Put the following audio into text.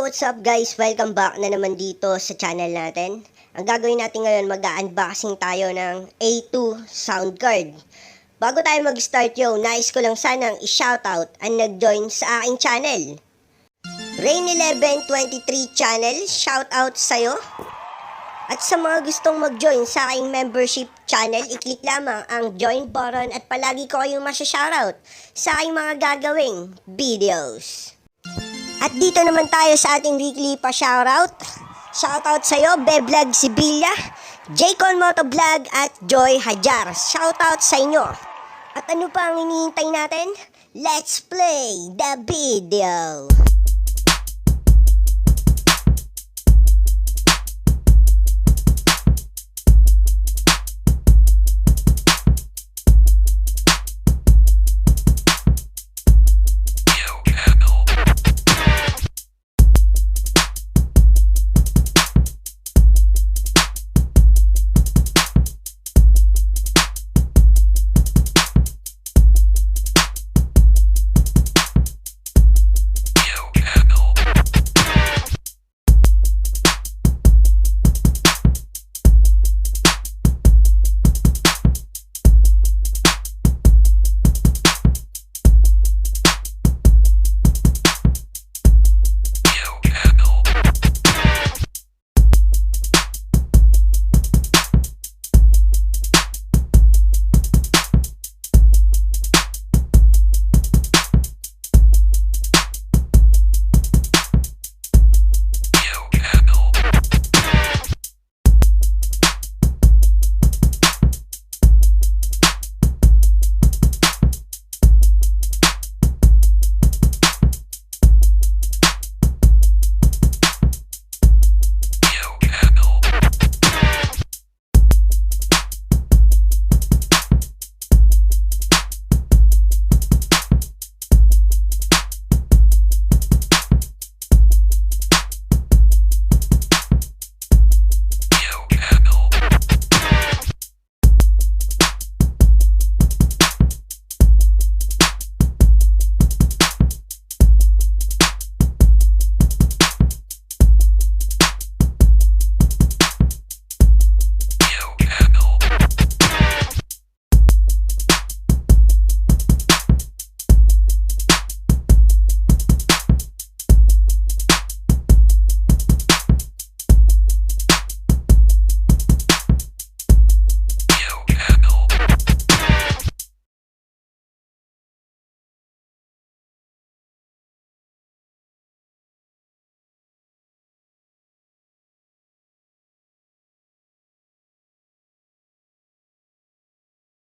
what's up guys? Welcome back na naman dito sa channel natin. Ang gagawin natin ngayon, mag-unboxing tayo ng A2 sound card. Bago tayo mag-start nais ko lang sanang i-shoutout ang nag-join sa aking channel. Rain1123 channel, shoutout sa'yo. At sa mga gustong mag-join sa aking membership channel, i-click lamang ang join button at palagi ko kayong masya-shoutout sa aking mga gagawing videos. At dito naman tayo sa ating weekly pa-shoutout. Shoutout sa'yo, Beblog Sibilia, Jaycon Motovlog at Joy Hajar. Shoutout sa inyo. At ano pa ang hinihintay natin? Let's play the video!